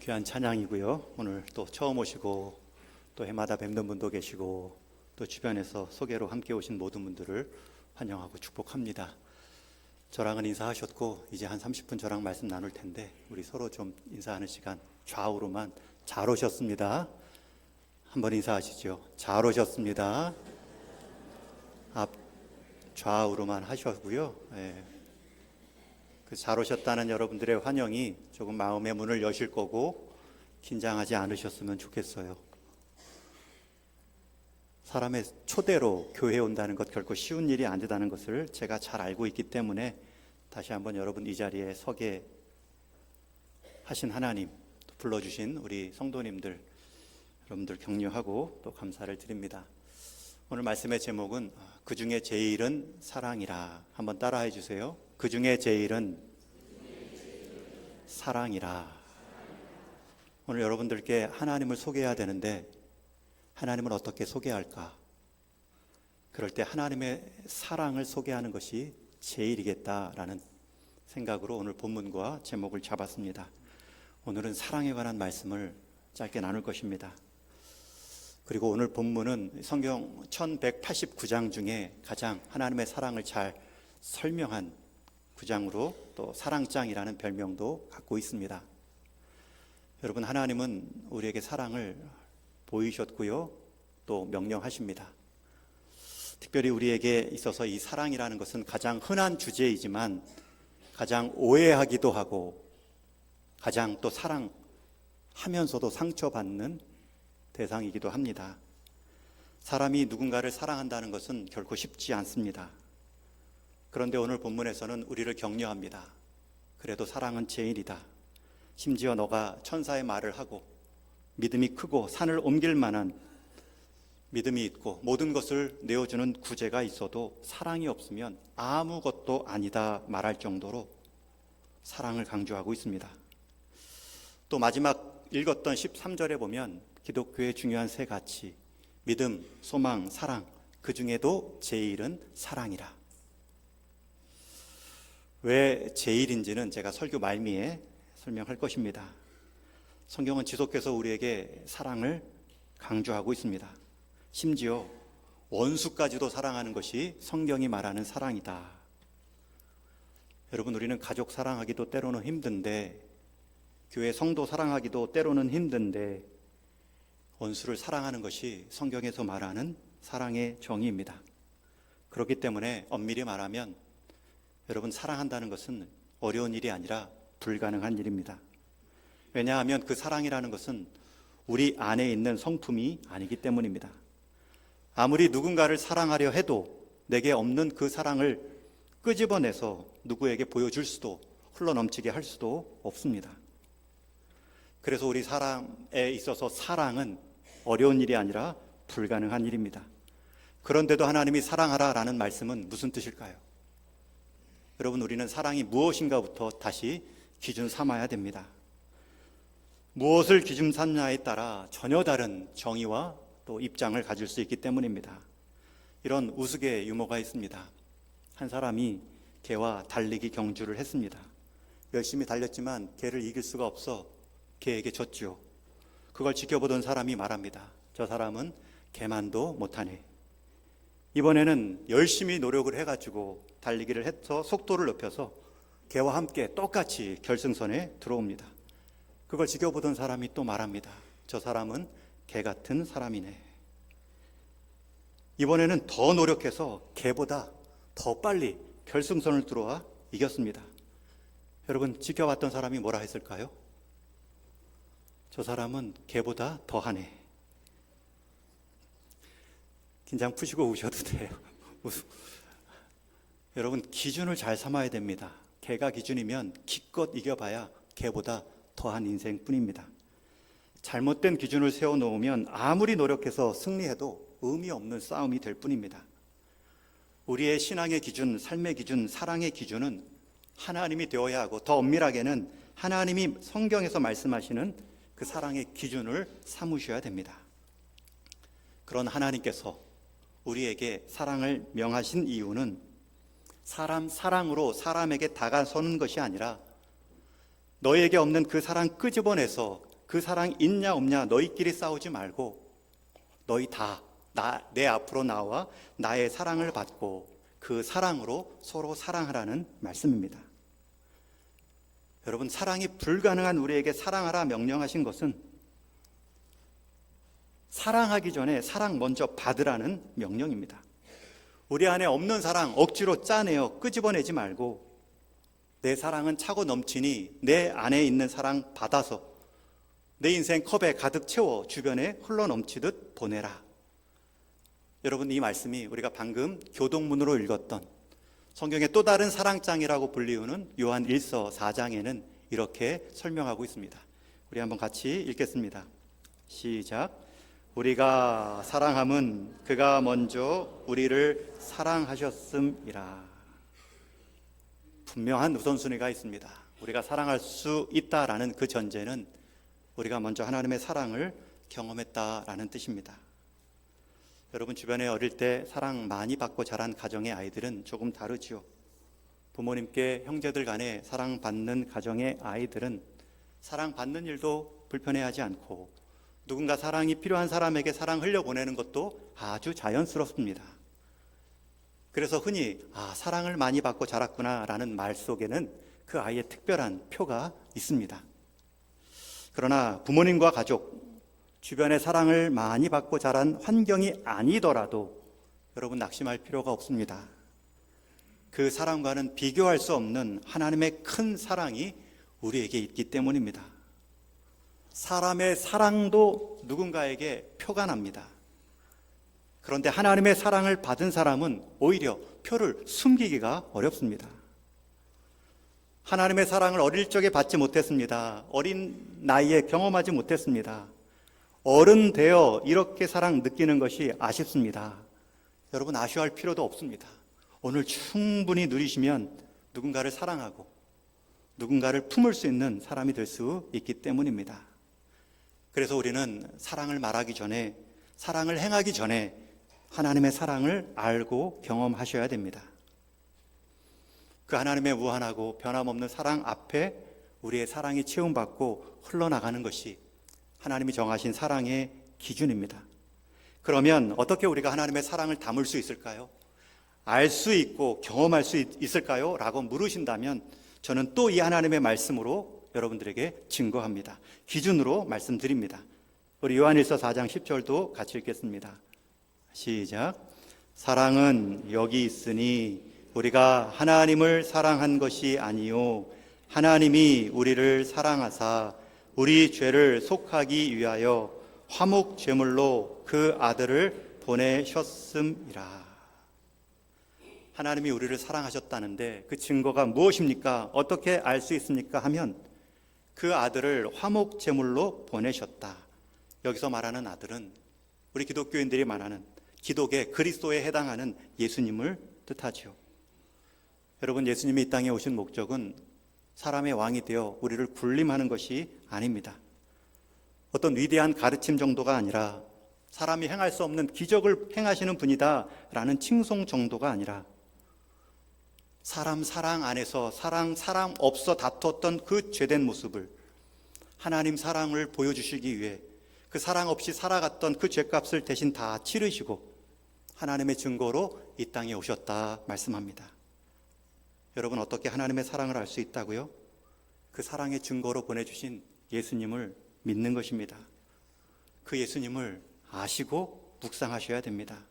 귀한 찬양이고요. 오늘 또 처음 오시고 또 해마다 뵙는 분도 계시고 또 주변에서 소개로 함께 오신 모든 분들을 환영하고 축복합니다. 저랑은 인사하셨고 이제 한 30분 저랑 말씀 나눌 텐데 우리 서로 좀 인사하는 시간, 좌우로만 잘 오셨습니다. 한번 인사하시죠. 잘 오셨습니다. 앞 좌우로만 하셨고요. 잘 오셨다는 여러분들의 환영이 조금 마음의 문을 여실 거고 긴장하지 않으셨으면 좋겠어요. 사람의 초대로 교회에 온다는 것 결코 쉬운 일이 아니다는 것을 제가 잘 알고 있기 때문에 다시 한번 여러분 이 자리에 서게 하신 하나님, 불러주신 우리 성도님들, 여러분들 격려하고 또 감사를 드립니다. 오늘 말씀의 제목은 그 중에 제일은 사랑이라. 한번 따라해 주세요. 그 중에 제일은 사랑이라. 오늘 여러분들께 하나님을 소개해야 되는데 하나님을 어떻게 소개할까? 그럴 때 하나님의 사랑을 소개하는 것이 제일이겠다라는 생각으로 오늘 본문과 제목을 잡았습니다. 오늘은 사랑에 관한 말씀을 짧게 나눌 것입니다. 그리고 오늘 본문은 성경 1189장 중에 가장 하나님의 사랑을 잘 설명한 구장으로 또 사랑장이라는 별명도 갖고 있습니다. 여러분, 하나님은 우리에게 사랑을 보이셨고요, 또 명령하십니다. 특별히 우리에게 있어서 이 사랑이라는 것은 가장 흔한 주제이지만 가장 오해하기도 하고 가장 또 사랑하면서도 상처받는 대상이기도 합니다. 사람이 누군가를 사랑한다는 것은 결코 쉽지 않습니다. 그런데 오늘 본문에서는 우리를 격려합니다. 그래도 사랑은 제일이다. 심지어 너가 천사의 말을 하고 믿음이 크고 산을 옮길 만한 믿음이 있고 모든 것을 내어주는 구제가 있어도 사랑이 없으면 아무것도 아니다 말할 정도로 사랑을 강조하고 있습니다. 또 마지막 읽었던 13절에 보면 기독교의 중요한 세 가치, 믿음, 소망, 사랑, 그 중에도 제일은 사랑이라. 왜 제일인지는 제가 설교 말미에 설명할 것입니다. 성경은 지속해서 우리에게 사랑을 강조하고 있습니다. 심지어 원수까지도 사랑하는 것이 성경이 말하는 사랑이다. 여러분, 우리는 가족 사랑하기도 때로는 힘든데, 교회 성도 사랑하기도 때로는 힘든데, 원수를 사랑하는 것이 성경에서 말하는 사랑의 정의입니다. 그렇기 때문에 엄밀히 말하면 여러분, 사랑한다는 것은 어려운 일이 아니라 불가능한 일입니다. 왜냐하면 그 사랑이라는 것은 우리 안에 있는 성품이 아니기 때문입니다. 아무리 누군가를 사랑하려 해도 내게 없는 그 사랑을 끄집어내서 누구에게 보여줄 수도 흘러넘치게 할 수도 없습니다. 그래서 우리 사람에 있어서 사랑은 어려운 일이 아니라 불가능한 일입니다. 그런데도 하나님이 사랑하라라는 말씀은 무슨 뜻일까요? 여러분, 우리는 사랑이 무엇인가부터 다시 기준 삼아야 됩니다. 무엇을 기준 삼냐에 따라 전혀 다른 정의와 또 입장을 가질 수 있기 때문입니다. 이런 우스개 유머가 있습니다. 한 사람이 개와 달리기 경주를 했습니다. 열심히 달렸지만 개를 이길 수가 없어 개에게 졌죠. 그걸 지켜보던 사람이 말합니다. 저 사람은 개만도 못하네. 이번에는 열심히 노력을 해가지고 달리기를 해서 속도를 높여서 개와 함께 똑같이 결승선에 들어옵니다. 그걸 지켜보던 사람이 또 말합니다. 저 사람은 개 같은 사람이네. 이번에는 더 노력해서 개보다 더 빨리 결승선을 들어와 이겼습니다. 여러분, 지켜봤던 사람이 뭐라 했을까요? 저 사람은 개보다 더하네. 긴장 푸시고 우셔도 돼요. 여러분, 기준을 잘 삼아야 됩니다. 개가 기준이면 기껏 이겨봐야 개보다 더한 인생뿐입니다. 잘못된 기준을 세워놓으면 아무리 노력해서 승리해도 의미 없는 싸움이 될 뿐입니다. 우리의 신앙의 기준, 삶의 기준, 사랑의 기준은 하나님이 되어야 하고, 더 엄밀하게는 하나님이 성경에서 말씀하시는 그 사랑의 기준을 삼으셔야 됩니다. 그런 하나님께서 우리에게 사랑을 명하신 이유는 사랑으로 사람에게 다가서는 것이 아니라 너에게 없는 그 사랑 끄집어내서 그 사랑 있냐 없냐 너희끼리 싸우지 말고 너희 다 내 앞으로 나와 나의 사랑을 받고 그 사랑으로 서로 사랑하라는 말씀입니다. 여러분, 사랑이 불가능한 우리에게 사랑하라 명령하신 것은 사랑하기 전에 사랑 먼저 받으라는 명령입니다. 우리 안에 없는 사랑 억지로 짜내어 끄집어내지 말고 내 사랑은 차고 넘치니 내 안에 있는 사랑 받아서 내 인생 컵에 가득 채워 주변에 흘러 넘치듯 보내라. 여러분, 이 말씀이 우리가 방금 교동문으로 읽었던 성경의 또 다른 사랑장이라고 불리우는 요한 1서 4장에는 이렇게 설명하고 있습니다. 우리 한번 같이 읽겠습니다. 시작. 우리가 사랑함은 그가 먼저 우리를 사랑하셨음이라. 분명한 우선순위가 있습니다. 우리가 사랑할 수 있다라는 그 전제는 우리가 먼저 하나님의 사랑을 경험했다라는 뜻입니다. 여러분, 주변에 어릴 때 사랑 많이 받고 자란 가정의 아이들은 조금 다르지요. 부모님께 형제들 간에 사랑받는 가정의 아이들은 사랑받는 일도 불편해하지 않고 누군가 사랑이 필요한 사람에게 사랑 흘려보내는 것도 아주 자연스럽습니다. 그래서 흔히 사랑을 많이 받고 자랐구나 라는 말 속에는 그 아이의 특별한 표가 있습니다. 그러나 부모님과 가족, 주변의 사랑을 많이 받고 자란 환경이 아니더라도 여러분, 낙심할 필요가 없습니다. 그 사랑과는 비교할 수 없는 하나님의 큰 사랑이 우리에게 있기 때문입니다. 사람의 사랑도 누군가에게 표가 납니다. 그런데 하나님의 사랑을 받은 사람은 오히려 표를 숨기기가 어렵습니다. 하나님의 사랑을 어릴 적에 받지 못했습니다. 어린 나이에 경험하지 못했습니다. 어른 되어 이렇게 사랑 느끼는 것이 아쉽습니다. 여러분, 아쉬워할 필요도 없습니다. 오늘 충분히 누리시면 누군가를 사랑하고 누군가를 품을 수 있는 사람이 될 수 있기 때문입니다. 그래서 우리는 사랑을 말하기 전에, 사랑을 행하기 전에 하나님의 사랑을 알고 경험하셔야 됩니다. 그 하나님의 무한하고 변함없는 사랑 앞에 우리의 사랑이 채움받고 흘러나가는 것이 하나님이 정하신 사랑의 기준입니다. 그러면 어떻게 우리가 하나님의 사랑을 담을 수 있을까요? 알 수 있고 경험할 수 있을까요? 라고 물으신다면 저는 또 이 하나님의 말씀으로 여러분들에게 증거합니다. 기준으로 말씀드립니다. 우리 요한일서 4장 10절도 같이 읽겠습니다. 시작. 사랑은 여기 있으니 우리가 하나님을 사랑한 것이 아니요 하나님이 우리를 사랑하사 우리 죄를 속하기 위하여 화목 제물로 그 아들을 보내셨음이라. 하나님이 우리를 사랑하셨다는데 그 증거가 무엇입니까? 어떻게 알 수 있습니까? 하면 그 아들을 화목 제물로 보내셨다. 여기서 말하는 아들은 우리 기독교인들이 말하는 기독의 그리스도에 해당하는 예수님을 뜻하죠. 여러분, 예수님이 이 땅에 오신 목적은 사람의 왕이 되어 우리를 군림하는 것이 아닙니다. 어떤 위대한 가르침 정도가 아니라 사람이 행할 수 없는 기적을 행하시는 분이다 라는 칭송 정도가 아니라 사람 안에서 사람 없어 다퉜던 그 죄된 모습을 하나님 사랑을 보여주시기 위해 그 사랑 없이 살아갔던 그 죄값을 대신 다 치르시고 하나님의 증거로 이 땅에 오셨다 말씀합니다. 여러분, 어떻게 하나님의 사랑을 알 수 있다고요? 그 사랑의 증거로 보내주신 예수님을 믿는 것입니다. 그 예수님을 아시고 묵상하셔야 됩니다.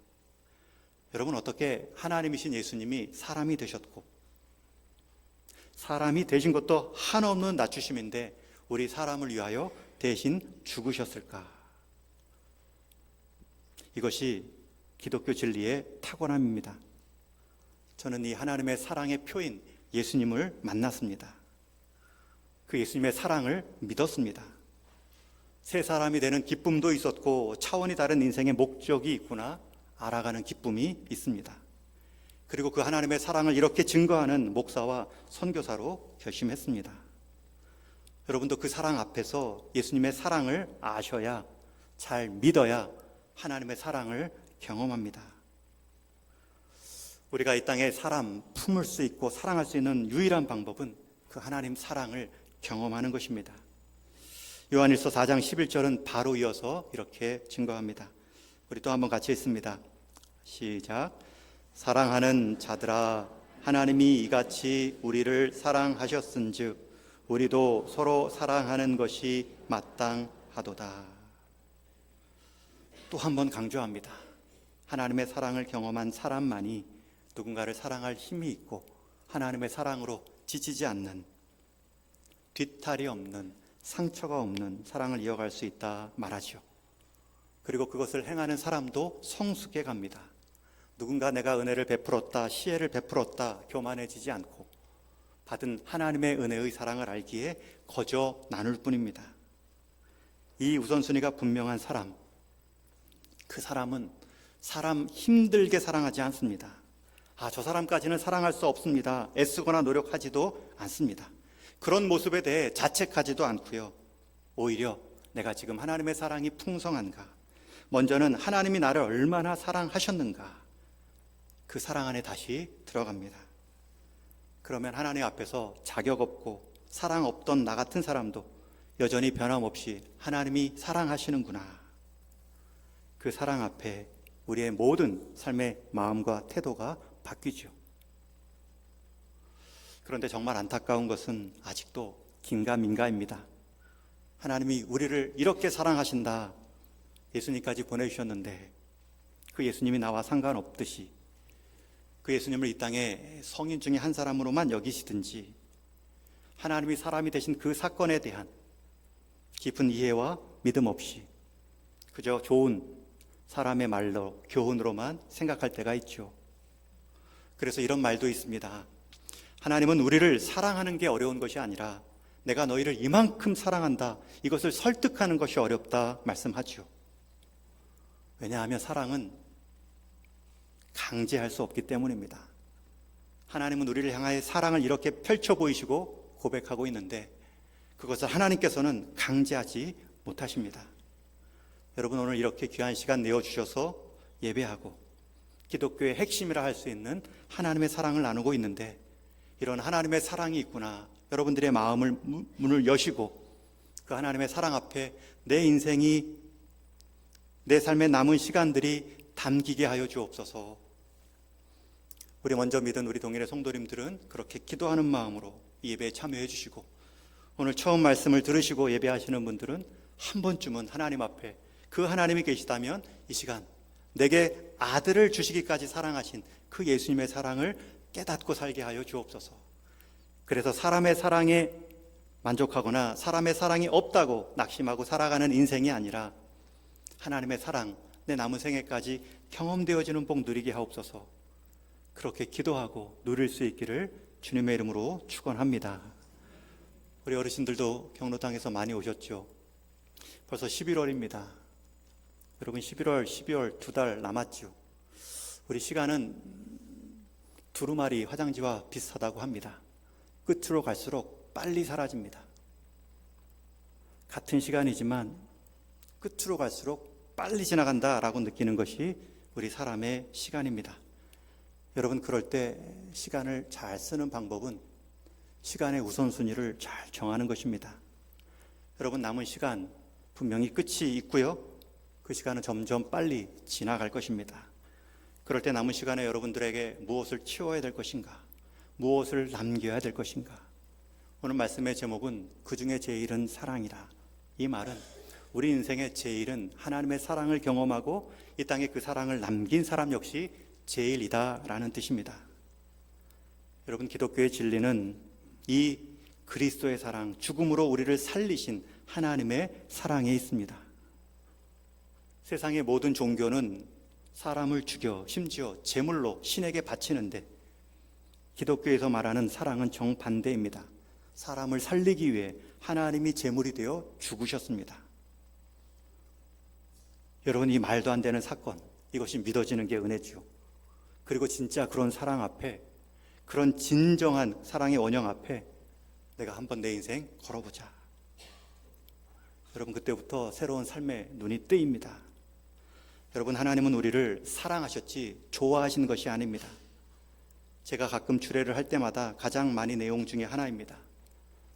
여러분, 어떻게 하나님이신 예수님이 사람이 되셨고 사람이 되신 것도 한없는 낮추심인데 우리 사람을 위하여 대신 죽으셨을까? 이것이 기독교 진리의 타고남입니다. 저는 이 하나님의 사랑의 표인 예수님을 만났습니다. 그 예수님의 사랑을 믿었습니다. 새 사람이 되는 기쁨도 있었고 차원이 다른 인생의 목적이 있구나 알아가는 기쁨이 있습니다. 그리고 그 하나님의 사랑을 이렇게 증거하는 목사와 선교사로 결심했습니다. 여러분도 그 사랑 앞에서 예수님의 사랑을 아셔야, 잘 믿어야 하나님의 사랑을 경험합니다. 우리가 이 땅에 사람 품을 수 있고 사랑할 수 있는 유일한 방법은 그 하나님 사랑을 경험하는 것입니다. 요한일서 4장 11절은 바로 이어서 이렇게 증거합니다. 우리 또 한번 같이 읽습니다. 시작. 사랑하는 자들아, 하나님이 이같이 우리를 사랑하셨은즉 우리도 서로 사랑하는 것이 마땅하도다. 또 한 번 강조합니다. 하나님의 사랑을 경험한 사람만이 누군가를 사랑할 힘이 있고 하나님의 사랑으로 지치지 않는, 뒤탈이 없는, 상처가 없는 사랑을 이어갈 수 있다 말하죠. 그리고 그것을 행하는 사람도 성숙해 갑니다. 누군가 내가 은혜를 베풀었다, 시혜를 베풀었다 교만해지지 않고 받은 하나님의 은혜의 사랑을 알기에 거저 나눌 뿐입니다. 이 우선순위가 분명한 사람, 그 사람은 사람 힘들게 사랑하지 않습니다. 저 사람까지는 사랑할 수 없습니다. 애쓰거나 노력하지도 않습니다. 그런 모습에 대해 자책하지도 않고요. 오히려 내가 지금 하나님의 사랑이 풍성한가, 먼저는 하나님이 나를 얼마나 사랑하셨는가, 그 사랑 안에 다시 들어갑니다. 그러면 하나님 앞에서 자격 없고 사랑 없던 나 같은 사람도 여전히 변함없이 하나님이 사랑하시는구나, 그 사랑 앞에 우리의 모든 삶의 마음과 태도가 바뀌죠. 그런데 정말 안타까운 것은 아직도 긴가민가입니다. 하나님이 우리를 이렇게 사랑하신다, 예수님까지 보내주셨는데 그 예수님이 나와 상관없듯이 그 예수님을 이 땅에 성인 중에 한 사람으로만 여기시든지 하나님이 사람이 되신 그 사건에 대한 깊은 이해와 믿음 없이 그저 좋은 사람의 말로, 교훈으로만 생각할 때가 있죠. 그래서 이런 말도 있습니다. 하나님은 우리를 사랑하는 게 어려운 것이 아니라 내가 너희를 이만큼 사랑한다, 이것을 설득하는 것이 어렵다 말씀하죠. 왜냐하면 사랑은 강제할 수 없기 때문입니다. 하나님은 우리를 향하여 사랑을 이렇게 펼쳐 보이시고 고백하고 있는데 그것을 하나님께서는 강제하지 못하십니다. 여러분, 오늘 이렇게 귀한 시간 내어주셔서 예배하고 기독교의 핵심이라 할 수 있는 하나님의 사랑을 나누고 있는데 이런 하나님의 사랑이 있구나, 여러분들의 마음을 문을 여시고 그 하나님의 사랑 앞에 내 인생이, 내 삶의 남은 시간들이 담기게 하여 주옵소서. 우리 먼저 믿은 우리 동일의 성도님들은 그렇게 기도하는 마음으로 이 예배에 참여해 주시고, 오늘 처음 말씀을 들으시고 예배하시는 분들은 한 번쯤은 하나님 앞에 그 하나님이 계시다면 이 시간 내게 아들을 주시기까지 사랑하신 그 예수님의 사랑을 깨닫고 살게 하여 주옵소서. 그래서 사람의 사랑에 만족하거나 사람의 사랑이 없다고 낙심하고 살아가는 인생이 아니라 하나님의 사랑 내 남은 생애까지 경험되어지는 복 누리게 하옵소서. 그렇게 기도하고 누릴 수 있기를 주님의 이름으로 축원합니다. 우리 어르신들도 경로당에서 많이 오셨죠. 벌써 11월입니다. 여러분, 11월, 12월 2달 남았죠. 우리 시간은 두루마리 화장지와 비슷하다고 합니다. 끝으로 갈수록 빨리 사라집니다. 같은 시간이지만 끝으로 갈수록 빨리 지나간다라고 느끼는 것이 우리 사람의 시간입니다. 여러분, 그럴 때 시간을 잘 쓰는 방법은 시간의 우선순위를 잘 정하는 것입니다. 여러분, 남은 시간 분명히 끝이 있고요, 그 시간은 점점 빨리 지나갈 것입니다. 그럴 때 남은 시간에 여러분들에게 무엇을 치워야 될 것인가, 무엇을 남겨야 될 것인가. 오늘 말씀의 제목은 그 중에 제일은 사랑이라. 이 말은 우리 인생의 제일은 하나님의 사랑을 경험하고 이 땅에 그 사랑을 남긴 사람 역시 제일이다 라는 뜻입니다. 여러분, 기독교의 진리는 이 그리스도의 사랑, 죽음으로 우리를 살리신 하나님의 사랑에 있습니다. 세상의 모든 종교는 사람을 죽여 심지어 제물로 신에게 바치는데 기독교에서 말하는 사랑은 정반대입니다. 사람을 살리기 위해 하나님이 제물이 되어 죽으셨습니다. 여러분, 이 말도 안 되는 사건, 이것이 믿어지는 게 은혜죠. 그리고 진짜 그런 사랑 앞에, 그런 진정한 사랑의 원형 앞에 내가 한번 내 인생 걸어보자. 여러분, 그때부터 새로운 삶의 눈이 뜨입니다. 여러분, 하나님은 우리를 사랑하셨지 좋아하시는 것이 아닙니다. 제가 가끔 주례를 할 때마다 가장 많이 내용 중에 하나입니다.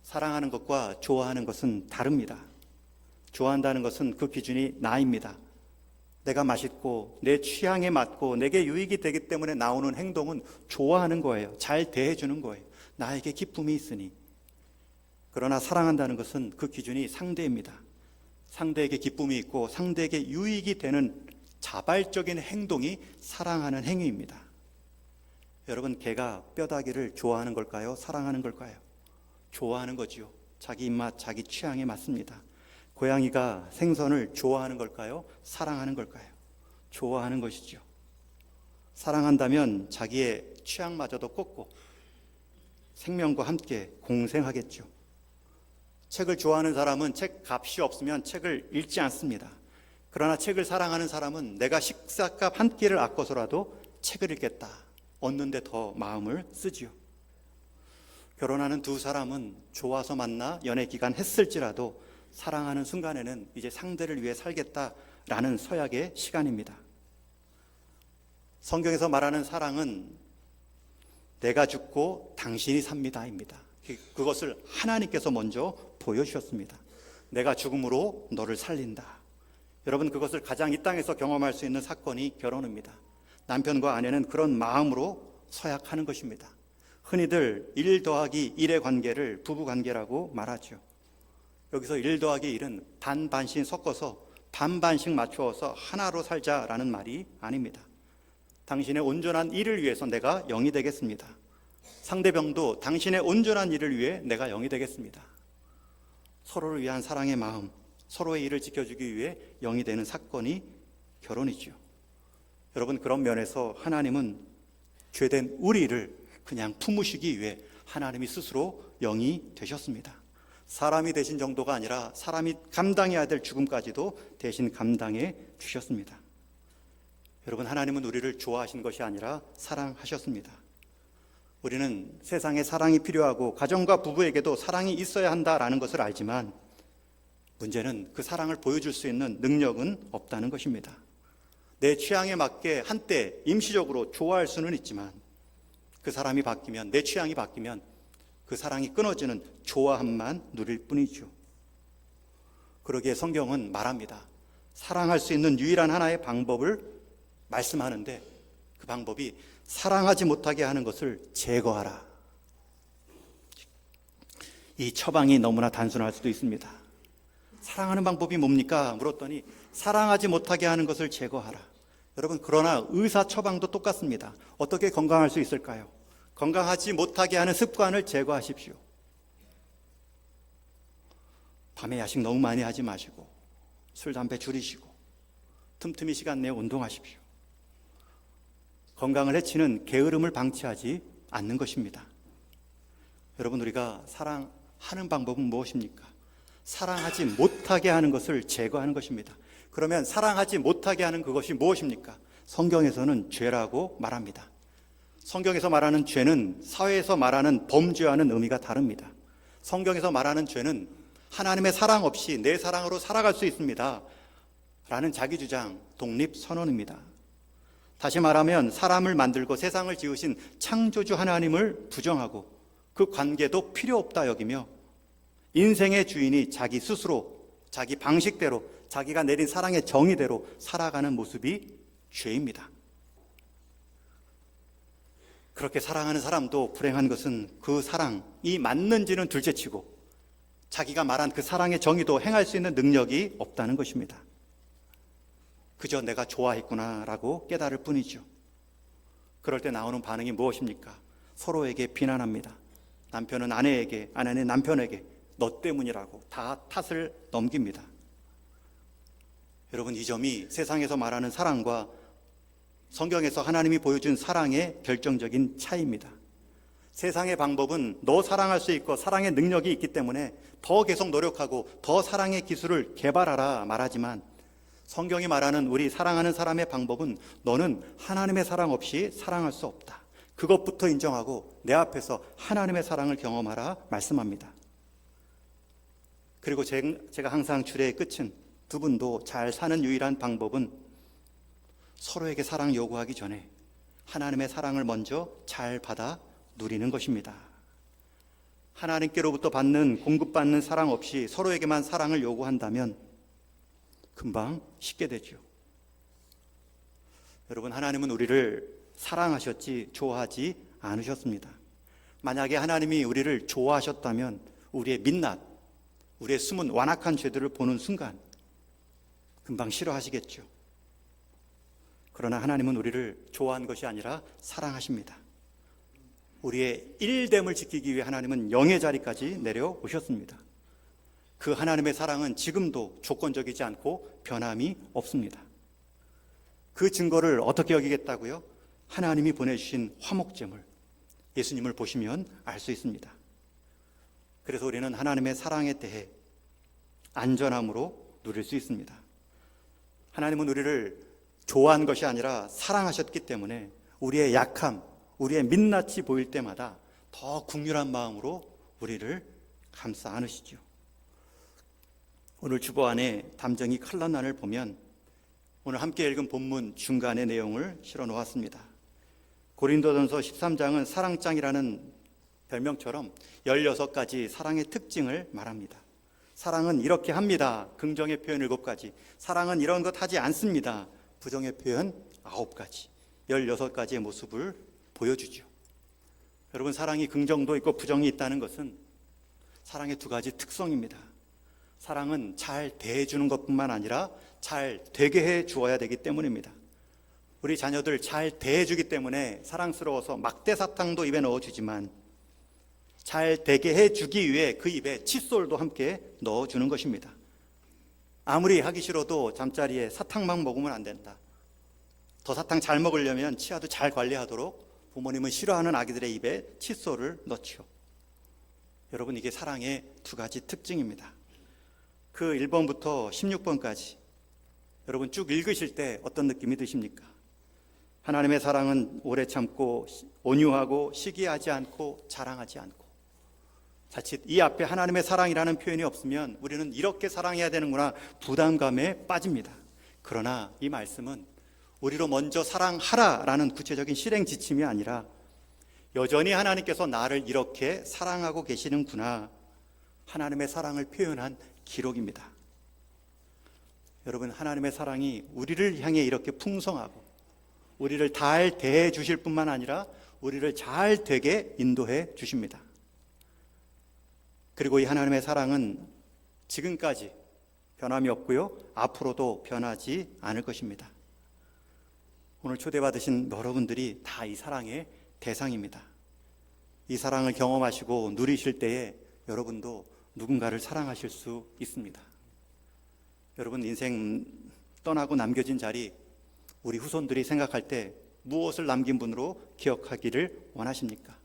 사랑하는 것과 좋아하는 것은 다릅니다. 좋아한다는 것은 그 기준이 나입니다. 내가 맛있고 내 취향에 맞고 내게 유익이 되기 때문에 나오는 행동은 좋아하는 거예요. 잘 대해주는 거예요. 나에게 기쁨이 있으니. 그러나 사랑한다는 것은 그 기준이 상대입니다. 상대에게 기쁨이 있고 상대에게 유익이 되는 자발적인 행동이 사랑하는 행위입니다. 여러분, 개가 뼈다귀를 좋아하는 걸까요? 사랑하는 걸까요? 좋아하는 거지요. 자기 입맛, 자기 취향에 맞습니다. 고양이가 생선을 좋아하는 걸까요? 사랑하는 걸까요? 좋아하는 것이죠. 사랑한다면 자기의 취향마저도 꺾고 생명과 함께 공생하겠죠. 책을 좋아하는 사람은 책 값이 없으면 책을 읽지 않습니다. 그러나 책을 사랑하는 사람은 내가 식사값 한 끼를 아껴서라도 책을 읽겠다. 얻는데 더 마음을 쓰지요. 결혼하는 두 사람은 좋아서 만나 연애 기간 했을지라도 사랑하는 순간에는 이제 상대를 위해 살겠다라는 서약의 시간입니다. 성경에서 말하는 사랑은 내가 죽고 당신이 삽니다입니다. 그것을 하나님께서 먼저 보여주셨습니다. 내가 죽음으로 너를 살린다. 여러분, 그것을 가장 이 땅에서 경험할 수 있는 사건이 결혼입니다. 남편과 아내는 그런 마음으로 서약하는 것입니다. 흔히들 1 더하기 1의 관계를 부부관계라고 말하죠. 여기서 1 더하기 1은 반반씩 섞어서 반반씩 맞추어서 하나로 살자라는 말이 아닙니다. 당신의 온전한 일을 위해서 내가 0이 되겠습니다. 상대방도 당신의 온전한 일을 위해 내가 0이 되겠습니다. 서로를 위한 사랑의 마음, 서로의 일을 지켜주기 위해 0이 되는 사건이 결혼이죠. 여러분, 그런 면에서 하나님은 죄된 우리를 그냥 품으시기 위해 하나님이 스스로 0이 되셨습니다. 사람이 되신 정도가 아니라 사람이 감당해야 될 죽음까지도 대신 감당해 주셨습니다. 여러분, 하나님은 우리를 좋아하신 것이 아니라 사랑하셨습니다. 우리는 세상에 사랑이 필요하고 가정과 부부에게도 사랑이 있어야 한다라는 것을 알지만 문제는 그 사랑을 보여줄 수 있는 능력은 없다는 것입니다. 내 취향에 맞게 한때 임시적으로 좋아할 수는 있지만 그 사람이 바뀌면, 내 취향이 바뀌면 그 사랑이 끊어지는 좋아함만 누릴 뿐이죠. 그러기에 성경은 말합니다. 사랑할 수 있는 유일한 하나의 방법을 말씀하는데 그 방법이 사랑하지 못하게 하는 것을 제거하라. 이 처방이 너무나 단순할 수도 있습니다. 사랑하는 방법이 뭡니까? 물었더니 사랑하지 못하게 하는 것을 제거하라. 여러분, 그러나 의사 처방도 똑같습니다. 어떻게 건강할 수 있을까요? 건강하지 못하게 하는 습관을 제거하십시오. 밤에 야식 너무 많이 하지 마시고 술, 담배 줄이시고 틈틈이 시간 내에 운동하십시오. 건강을 해치는 게으름을 방치하지 않는 것입니다. 여러분, 우리가 사랑하는 방법은 무엇입니까? 사랑하지 못하게 하는 것을 제거하는 것입니다. 그러면 사랑하지 못하게 하는 그것이 무엇입니까? 성경에서는 죄라고 말합니다. 성경에서 말하는 죄는 사회에서 말하는 범죄와는 의미가 다릅니다. 성경에서 말하는 죄는 하나님의 사랑 없이 내 사랑으로 살아갈 수 있습니다 라는 자기주장, 독립선언입니다. 다시 말하면 사람을 만들고 세상을 지으신 창조주 하나님을 부정하고 그 관계도 필요 없다 여기며 인생의 주인이 자기 스스로, 자기 방식대로, 자기가 내린 사랑의 정의대로 살아가는 모습이 죄입니다. 그렇게 사랑하는 사람도 불행한 것은 그 사랑이 맞는지는 둘째치고 자기가 말한 그 사랑의 정의도 행할 수 있는 능력이 없다는 것입니다. 그저 내가 좋아했구나 라고 깨달을 뿐이죠. 그럴 때 나오는 반응이 무엇입니까? 서로에게 비난합니다. 남편은 아내에게, 아내는 남편에게 너 때문이라고 다 탓을 넘깁니다. 여러분, 이 점이 세상에서 말하는 사랑과 성경에서 하나님이 보여준 사랑의 결정적인 차이입니다. 세상의 방법은 너 사랑할 수 있고 사랑의 능력이 있기 때문에 더 계속 노력하고 더 사랑의 기술을 개발하라 말하지만 성경이 말하는 우리 사랑하는 사람의 방법은 너는 하나님의 사랑 없이 사랑할 수 없다. 그것부터 인정하고 내 앞에서 하나님의 사랑을 경험하라 말씀합니다. 그리고 제가 항상 주례의 끝은 두 분도 잘 사는 유일한 방법은 서로에게 사랑 요구하기 전에 하나님의 사랑을 먼저 잘 받아 누리는 것입니다. 하나님께로부터 받는 공급받는 사랑 없이 서로에게만 사랑을 요구한다면 금방 식게 되죠. 여러분, 하나님은 우리를 사랑하셨지 좋아하지 않으셨습니다. 만약에 하나님이 우리를 좋아하셨다면 우리의 민낯, 우리의 숨은 완악한 죄들을 보는 순간 금방 싫어하시겠죠. 그러나 하나님은 우리를 좋아한 것이 아니라 사랑하십니다. 우리의 일됨을 지키기 위해 하나님은 영의 자리까지 내려오셨습니다. 그 하나님의 사랑은 지금도 조건적이지 않고 변함이 없습니다. 그 증거를 어떻게 여기겠다고요? 하나님이 보내주신 화목제물 예수님을 보시면 알 수 있습니다. 그래서 우리는 하나님의 사랑에 대해 안전함으로 누릴 수 있습니다. 하나님은 우리를 좋아한 것이 아니라 사랑하셨기 때문에 우리의 약함, 우리의 민낯이 보일 때마다 더 긍휼한 마음으로 우리를 감싸 안으시죠. 오늘 주보 안에 담정이 칼라난을 보면 오늘 함께 읽은 본문 중간의 내용을 실어 놓았습니다. 고린도전서 13장은 사랑장이라는 별명처럼 16가지 사랑의 특징을 말합니다. 사랑은 이렇게 합니다. 긍정의 표현 7가지. 사랑은 이런 것 하지 않습니다. 부정의 표현 9가지. 16가지의 모습을 보여주죠. 여러분, 사랑이 긍정도 있고 부정이 있다는 것은 사랑의 2가지 특성입니다. 사랑은 잘 대해주는 것뿐만 아니라 잘 되게 해 주어야 되기 때문입니다. 우리 자녀들 잘 대해주기 때문에 사랑스러워서 막대사탕도 입에 넣어주지만 잘 되게 해주기 위해 그 입에 칫솔도 함께 넣어주는 것입니다. 아무리 하기 싫어도 잠자리에 사탕만 먹으면 안 된다. 더 사탕 잘 먹으려면 치아도 잘 관리하도록 부모님은 싫어하는 아기들의 입에 칫솔을 넣죠. 여러분, 이게 사랑의 2가지 특징입니다. 그 1번부터 16번까지 여러분 쭉 읽으실 때 어떤 느낌이 드십니까? 하나님의 사랑은 오래 참고 온유하고 시기하지 않고 자랑하지 않고. 자칫 이 앞에 하나님의 사랑이라는 표현이 없으면 우리는 이렇게 사랑해야 되는구나 부담감에 빠집니다. 그러나 이 말씀은 우리로 먼저 사랑하라라는 구체적인 실행 지침이 아니라 여전히 하나님께서 나를 이렇게 사랑하고 계시는구나, 하나님의 사랑을 표현한 기록입니다. 여러분, 하나님의 사랑이 우리를 향해 이렇게 풍성하고 우리를 잘 대해 주실 뿐만 아니라 우리를 잘 되게 인도해 주십니다. 그리고 이 하나님의 사랑은 지금까지 변함이 없고요, 앞으로도 변하지 않을 것입니다. 오늘 초대받으신 여러분들이 다 이 사랑의 대상입니다. 이 사랑을 경험하시고 누리실 때에 여러분도 누군가를 사랑하실 수 있습니다. 여러분, 인생 떠나고 남겨진 자리, 우리 후손들이 생각할 때 무엇을 남긴 분으로 기억하기를 원하십니까?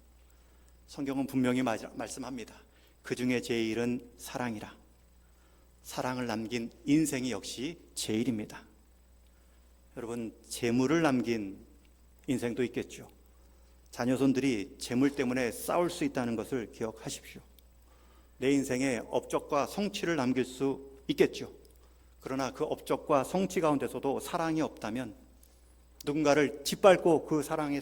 성경은 분명히 말씀합니다. 그 중에 제일은 사랑이라. 사랑을 남긴 인생이 역시 제일입니다. 여러분, 재물을 남긴 인생도 있겠죠. 자녀손들이 재물 때문에 싸울 수 있다는 것을 기억하십시오. 내 인생에 업적과 성취를 남길 수 있겠죠. 그러나 그 업적과 성취 가운데서도 사랑이 없다면 누군가를 짓밟고 그 사랑의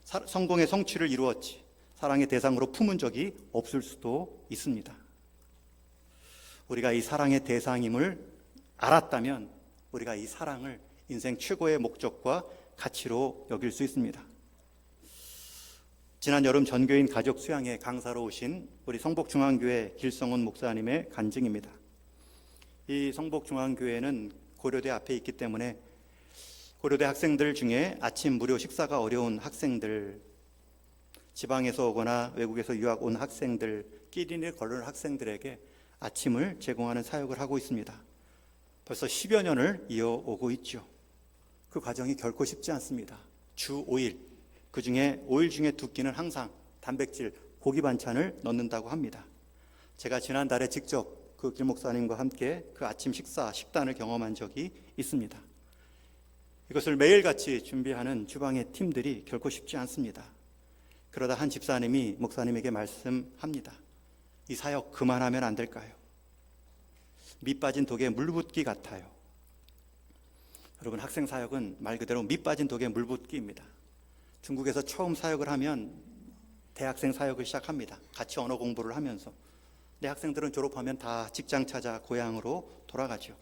성공의 성취를 이루었지 사랑의 대상으로 품은 적이 없을 수도 있습니다. 우리가 이 사랑의 대상임을 알았다면 우리가 이 사랑을 인생 최고의 목적과 가치로 여길 수 있습니다. 지난 여름 전교인 가족 수양회 강사로 오신 우리 성복중앙교회 길성훈 목사님의 간증입니다. 이 성복중앙교회는 고려대 앞에 있기 때문에 고려대 학생들 중에 아침 무료 식사가 어려운 학생들, 지방에서 오거나 외국에서 유학 온 학생들, 끼리를 거르는 학생들에게 아침을 제공하는 사역을 하고 있습니다. 벌써 10여 년을 이어오고 있죠. 그 과정이 결코 쉽지 않습니다. 주 5일, 그 중에 5일 중에 2끼는 항상 단백질, 고기 반찬을 넣는다고 합니다. 제가 지난달에 직접 그 김 목사님과 함께 그 아침 식단을 경험한 적이 있습니다. 이것을 매일같이 준비하는 주방의 팀들이 결코 쉽지 않습니다. 그러다 한 집사님이 목사님에게 말씀합니다. 이 사역 그만하면 안 될까요? 밑 빠진 독에 물 붓기 같아요. 여러분, 학생 사역은 말 그대로 밑 빠진 독에 물 붓기입니다. 중국에서 처음 사역을 하면 대학생 사역을 시작합니다. 같이 언어 공부를 하면서. 내 학생들은 졸업하면 다 직장 찾아 고향으로 돌아가죠.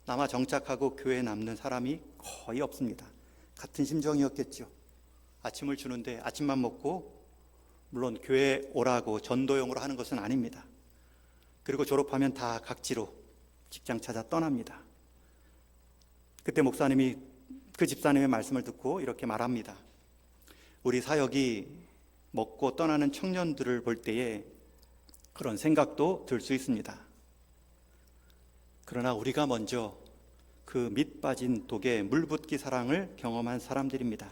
남아 정착하고 교회에 남는 사람이 거의 없습니다. 같은 심정이었겠죠. 아침을 주는데 아침만 먹고, 물론 교회에 오라고 전도용으로 하는 것은 아닙니다. 그리고 졸업하면 다 각지로 직장 찾아 떠납니다. 그때 목사님이 그 집사님의 말씀을 듣고 이렇게 말합니다. 우리 사역이 먹고 떠나는 청년들을 볼 때에 그런 생각도 들 수 있습니다. 그러나 우리가 먼저 그 밑 빠진 독에 물 붓기 사랑을 경험한 사람들입니다.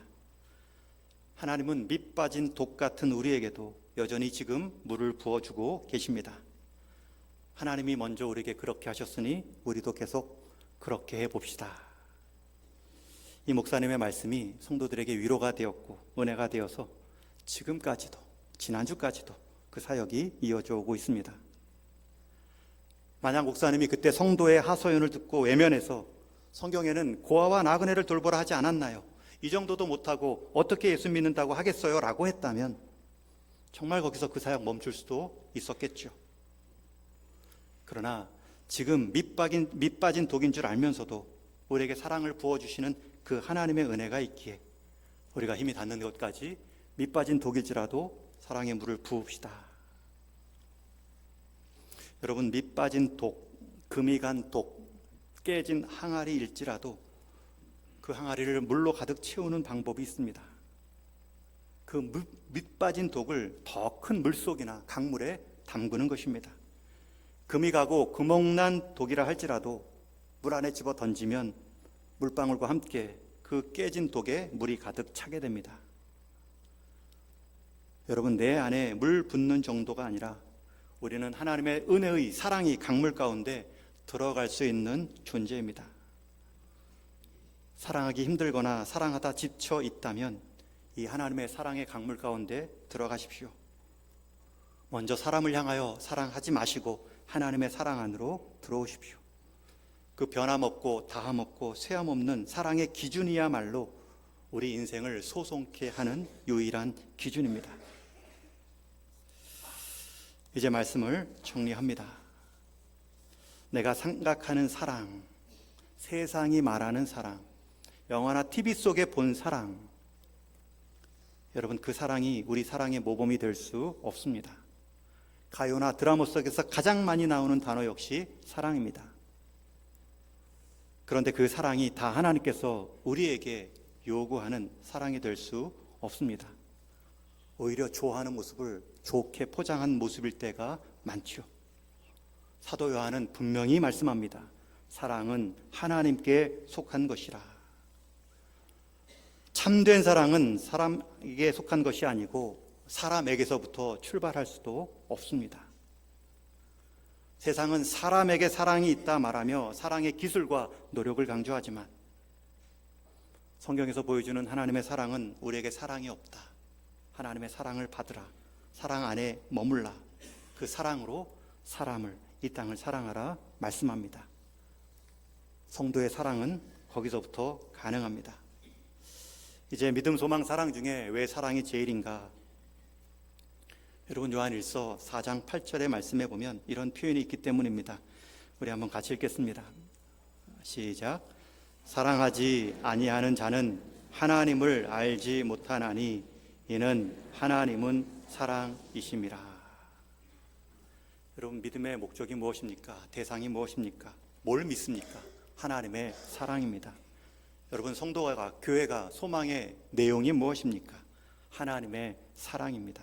하나님은 밑 빠진 독 같은 우리에게도 여전히 지금 물을 부어주고 계십니다. 하나님이 먼저 우리에게 그렇게 하셨으니 우리도 계속 그렇게 해봅시다. 이 목사님의 말씀이 성도들에게 위로가 되었고 은혜가 되어서 지금까지도, 지난주까지도 그 사역이 이어져 오고 있습니다. 만약 목사님이 그때 성도의 하소연을 듣고 외면해서 성경에는 고아와 나그네를 돌보라 하지 않았나요? 이 정도도 못하고 어떻게 예수 믿는다고 하겠어요? 라고 했다면 정말 거기서 그 사역 멈출 수도 있었겠죠. 그러나 지금 밑 빠진 독인 줄 알면서도 우리에게 사랑을 부어주시는 그 하나님의 은혜가 있기에 우리가 힘이 닿는 것까지 밑 빠진 독일지라도 사랑의 물을 부읍시다. 여러분, 밑 빠진 독, 금이 간 독, 깨진 항아리일지라도 그 항아리를 물로 가득 채우는 방법이 있습니다. 그 밑 빠진 독을 더 큰 물속이나 강물에 담그는 것입니다. 금이 가고 구멍난 독이라 할지라도 물 안에 집어 던지면 물방울과 함께 그 깨진 독에 물이 가득 차게 됩니다. 여러분, 내 안에 물 붓는 정도가 아니라 우리는 하나님의 은혜의 사랑이 강물 가운데 들어갈 수 있는 존재입니다. 사랑하기 힘들거나 사랑하다 지쳐 있다면 이 하나님의 사랑의 강물 가운데 들어가십시오. 먼저 사람을 향하여 사랑하지 마시고 하나님의 사랑 안으로 들어오십시오. 그 변함없고 다함없고 쇠함없는 사랑의 기준이야말로 우리 인생을 소송케 하는 유일한 기준입니다. 이제 말씀을 정리합니다. 내가 생각하는 사랑, 세상이 말하는 사랑, 영화나 TV 속에 본 사랑, 여러분, 그 사랑이 우리 사랑의 모범이 될 수 없습니다. 가요나 드라마 속에서 가장 많이 나오는 단어 역시 사랑입니다. 그런데 그 사랑이 다 하나님께서 우리에게 요구하는 사랑이 될 수 없습니다. 오히려 좋아하는 모습을 좋게 포장한 모습일 때가 많죠. 사도 요한은 분명히 말씀합니다. 사랑은 하나님께 속한 것이라. 참된 사랑은 사람에게 속한 것이 아니고 사람에게서부터 출발할 수도 없습니다. 세상은 사람에게 사랑이 있다 말하며 사랑의 기술과 노력을 강조하지만 성경에서 보여주는 하나님의 사랑은 우리에게 사랑이 없다. 하나님의 사랑을 받으라. 사랑 안에 머물라. 그 사랑으로 사람을, 이 땅을 사랑하라 말씀합니다. 성도의 사랑은 거기서부터 가능합니다. 이제 믿음, 소망, 사랑 중에 왜 사랑이 제일인가? 여러분, 요한일서 4장 8절의 말씀에 보면 이런 표현이 있기 때문입니다. 우리 한번 같이 읽겠습니다. 시작. 사랑하지 아니하는 자는 하나님을 알지 못하나니 이는 하나님은 사랑이심이라. 여러분, 믿음의 목적이 무엇입니까? 대상이 무엇입니까? 뭘 믿습니까? 하나님의 사랑입니다. 여러분, 성도가, 교회가 소망의 내용이 무엇입니까? 하나님의 사랑입니다.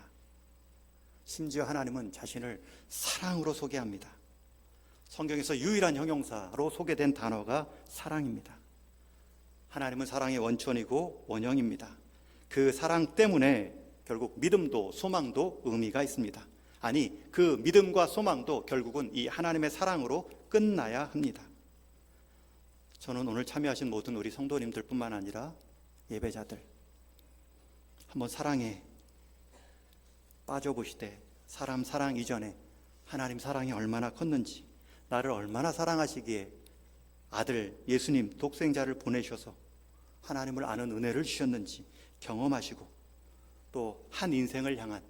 심지어 하나님은 자신을 사랑으로 소개합니다. 성경에서 유일한 형용사로 소개된 단어가 사랑입니다. 하나님은 사랑의 원천이고 원형입니다. 그 사랑 때문에 결국 믿음도 소망도 의미가 있습니다. 아니, 그 믿음과 소망도 결국은 이 하나님의 사랑으로 끝나야 합니다. 저는 오늘 참여하신 모든 우리 성도님들 뿐만 아니라 예배자들, 한번 사랑에 빠져보시되 사람 사랑 이전에 하나님 사랑이 얼마나 컸는지, 나를 얼마나 사랑하시기에 아들 예수님 독생자를 보내셔서 하나님을 아는 은혜를 주셨는지 경험하시고, 또 한 인생을 향한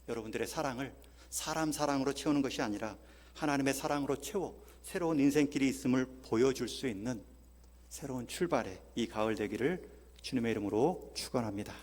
여러분들의 사랑을 사람 사랑으로 채우는 것이 아니라 하나님의 사랑으로 채워 새로운 인생길이 있음을 보여줄 수 있는 새로운 출발의 이 가을 되기를 주님의 이름으로 축원합니다.